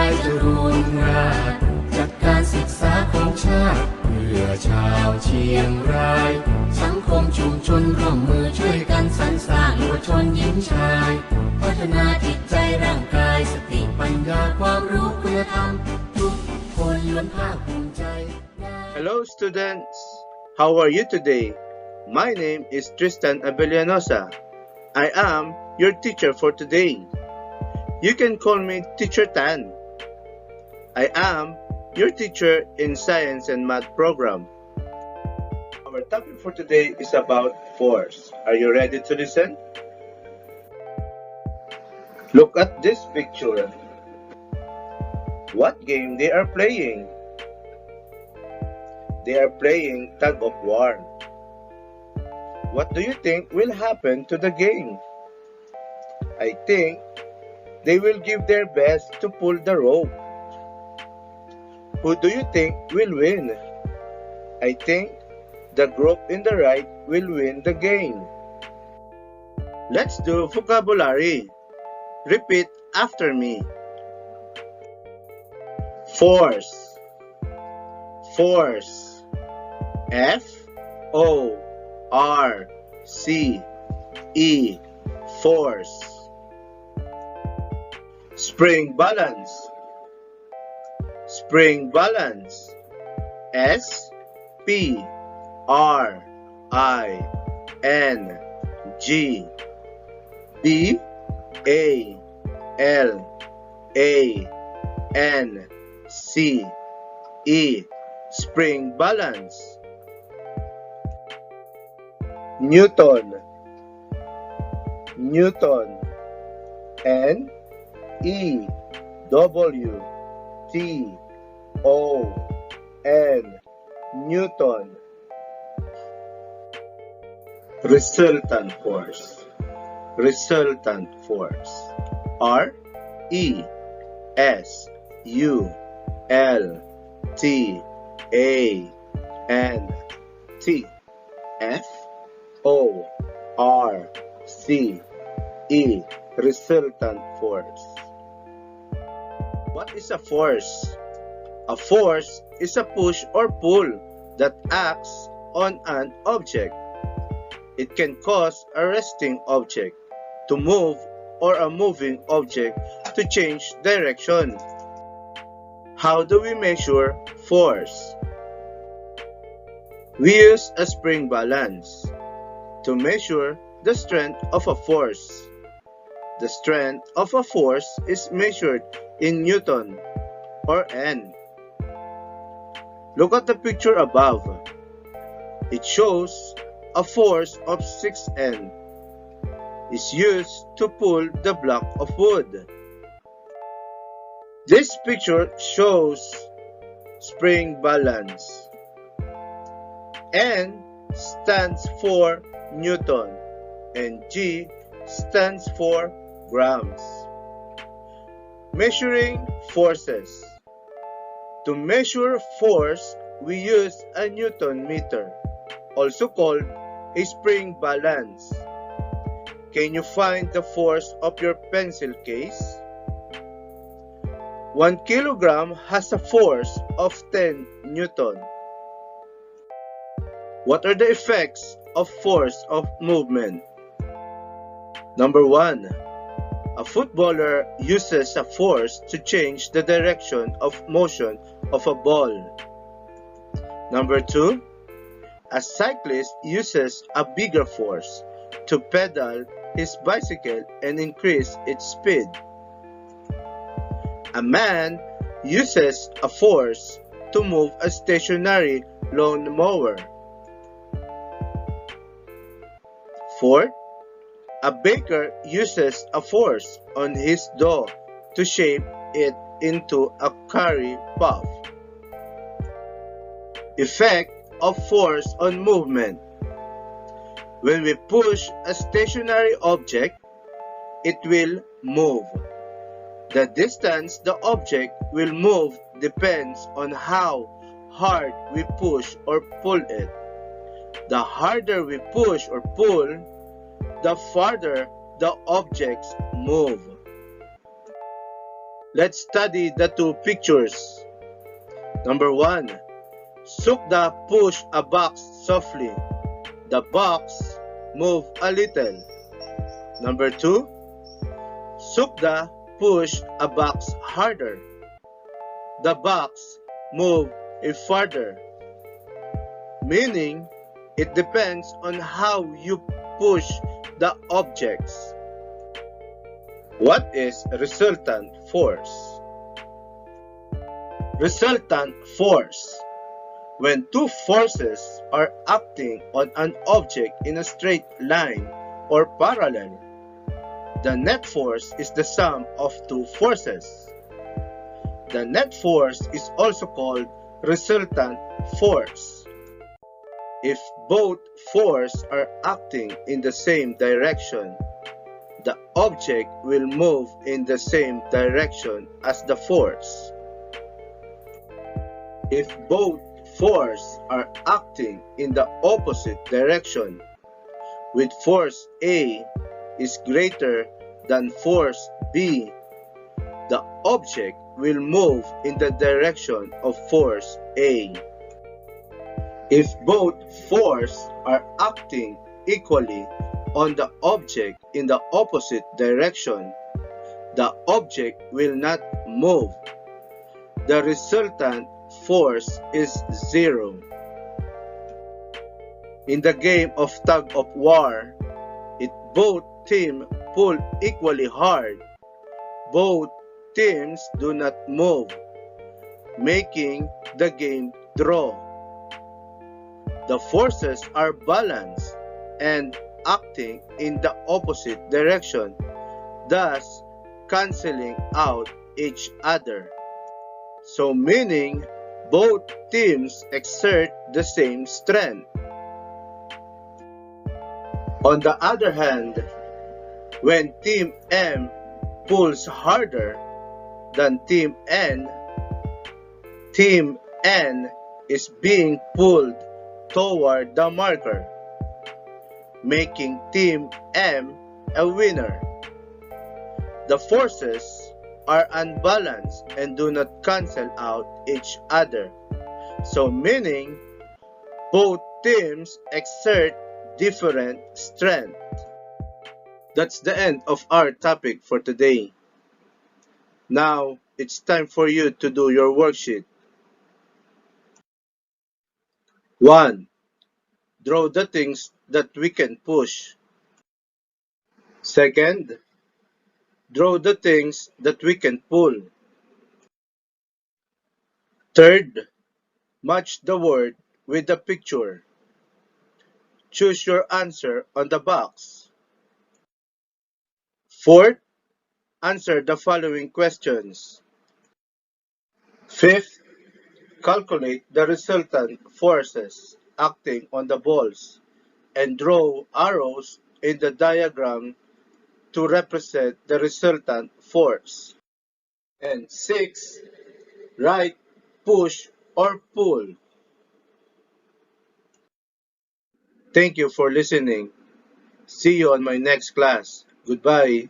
ายจะรุ่งเรืองจากการศึกษาของชาติเพื่อชาวเชียงรายสังคมชุมชนร่วมมือช่วยกันสรรสร้างเยาวชนหญิงชายพัฒนาจิตใจร่างกายสติปัญญาความรู้คุณธรรมทุกคนล้วนภาคภูมิใจ Hello students, how are you today? My name is Tristan Abellanosa. I am your teacher for today. You can call me Teacher Tan. I am your teacher in Science and Math program. Our topic for today is about force. Are you ready to listen? Look at this picture. What game they are playing? They are playing tug of war. What do you think will happen to the game? I think they will give their best to pull the rope. Who do you think will win? I think the group in the right will win the game. Let's do vocabulary. Repeat after me. Force. Force. F-O-R-C-E. Force. Spring balance. Spring balance. S-P-R-I-N-G-B-A-L-A-N-C-E. Spring balance. Newton. Newton. N-E-W-T-O-N. Newton. Resultant force. Resultant force. R-E-S-U-L-T-A-N-T. F-O-R-C-E. Resultant force. What is a force? A force is a push or pull that acts on an object. It can cause a resting object to move or a moving object to change direction. How do we measure force? We use a spring balance to measure the strength of a force. The strength of a force is measured in Newton or N. Look at the picture above. It shows a force of 6N is used to pull the block of wood. This picture shows spring balance. N stands for Newton and G stands for grams. Measuring forces. To measure force, we use a Newton meter, also called a spring balance. Can you find the force of your pencil case? 1 kilogram has a force of 10 Newton. What are the effects of force of movement? Number 1. A footballer uses a force to change the direction of motion of a ball. Number 2. A cyclist uses a bigger force to pedal his bicycle and increase its speed. A man uses a force to move a stationary lawnmower. 4. A baker uses a force on his dough to shape it into a curry puff. Effect of force on movement. When we push a stationary object, it will move. The distance the object will move depends on how hard we push or pull it. The harder we push or pull, the farther the objects move. Let's study the two pictures. Number 1. Sukda pushed a box softly. The box moved a little. Number 2. Sukda pushed a box harder. The box moved farther. Meaning, it depends on how you push the objects. What is resultant force? Resultant force. When two forces are acting on an object in a straight line or parallel, the net force is the sum of two forces. The net force is also called resultant force. If both forces are acting in the same direction, the object will move in the same direction as the force. If both forces are acting in the opposite direction, with force A is greater than force B, the object will move in the direction of force A. If both forces are acting equally on the object in the opposite direction, the object will not move. The resultant force is zero. In the game of tug of war, if both teams pull equally hard, both teams do not move, making the game draw. The forces are balanced and acting in the opposite direction, thus canceling out each other. So meaning both teams exert the same strength. On the other hand, when Team M pulls harder than Team N is being pulled toward the marker, making Team M a winner. The forces are unbalanced and do not cancel out each other, so meaning both teams exert different strength. That's the end of our topic for today. Now, it's time for you to do your worksheet. 1. Draw the things that we can push. Second, draw the things that we can pull. Third, match the word with the picture. Choose your answer on the box. Fourth, answer the following questions. Fifth, calculate the resultant forces acting on the balls and draw arrows in the diagram to represent the resultant force. And 6. Write push or pull. Thank you for listening. See you on my next class. Goodbye.